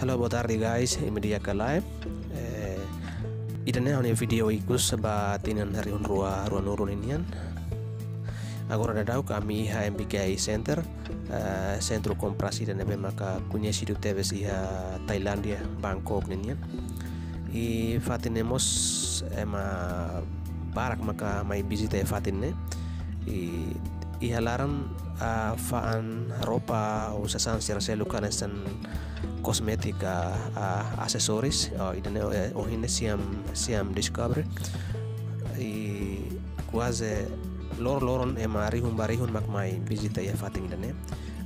Halo, boa tarde guys, media ka live. Idane hone video ikus ba tinan hari rua nurun inian. Agora dadau kami iha MBKI Center, Centro Komprasi dan nebe maka kunya sidu tebes iha Thailandia, Bangkok inian. I fatinemos ema barak maka mai visita fatinne. Iha laran faan ropa o sasan sirase lukan esan kosmetika aksesoris idane ohine siam discover i quase loron ema rihun mak mai visita ya fating idane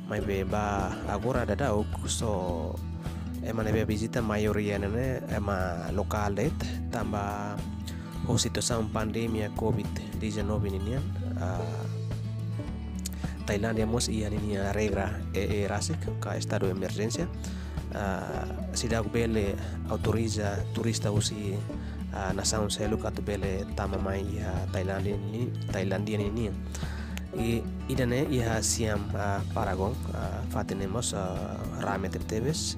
mai be ba agora dadau so ema nebe visita mayoria nene ema lokal det tamba o situação pandemia COVID-19 ini Thailandia mos ia ini regra rasik ka estado de emergência. Sidak bele autoriza turista usi nasaun selu katu bele tama mai Thailandia ini idane iha siam Paragon fatenemos rame tebes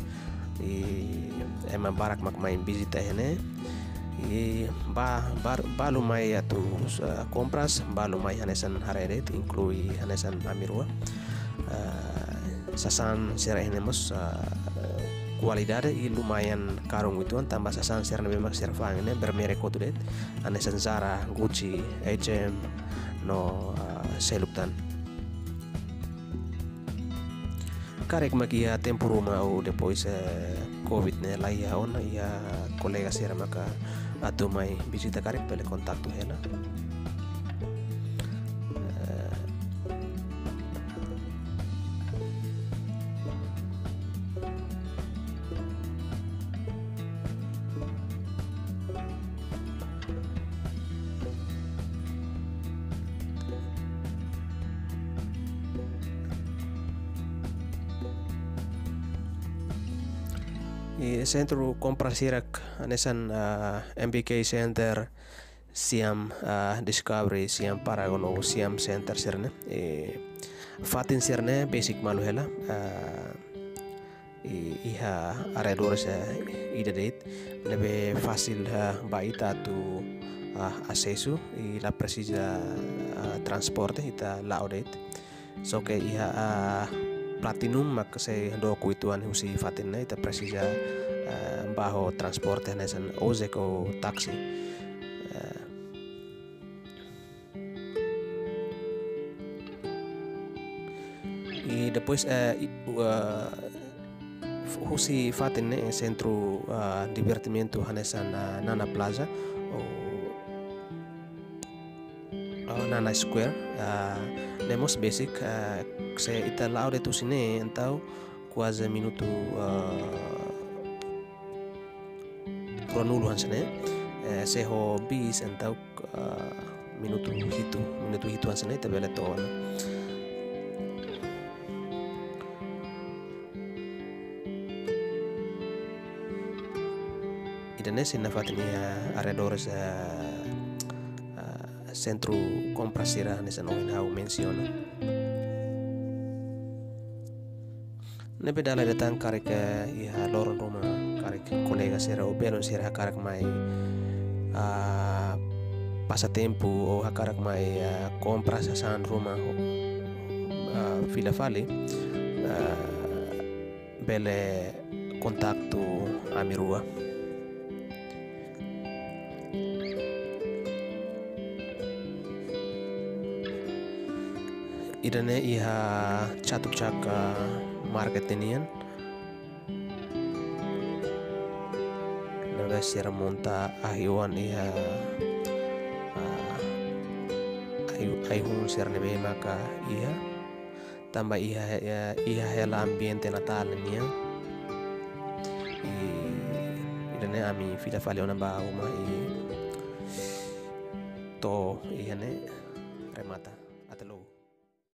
ema barak mak mai visita hene balu mai atu compras balu mai hanesan hareret inclui hanesan amirua sasan sera henemos kualidade i lumayan karung ituan tambah sasan sera nabe mak sera fangene bermerek kotudet hanesan Zara, Gucci, H&M no seluptan karek makia tempo ruma o depois COVID ne lai ona ia kolega sera maka atau mai visita karek pele kontaktu hela Centro Komprasirak anesan MBK Center siam Discovery siam Paragon o siam Center serne fatin serne basic malu hela iha aredores ida date nebe fácil baita tu acesso e la precisa transporte ita laudet so que iha platinum mak se do kuituan husi fatin ita precisa bajo transporte nesan ozek o taxi e depois husi fatin ne centro divertimento hanesan Nana Plaza o Nana Square nemos basic se ita laude tu sine então quase minuto kronulu hansene se ho bis então minuto hitu hansene ita bele to idane sina fatini arredores Centro Komprasira nesa no hau menciona nebe dala datang karek iha loron roma karek kolega sera o belon sera hakarak mai passatempo o hakarak mai compras sasan roma fila fali bele kontaktu amirua idane iha catuk caka market inian naga sera monta ahiwan iha aihun sera nebe maka iha tambah iha hela ambiente natal inian idane ami fila fali ona ba uma to ihane remata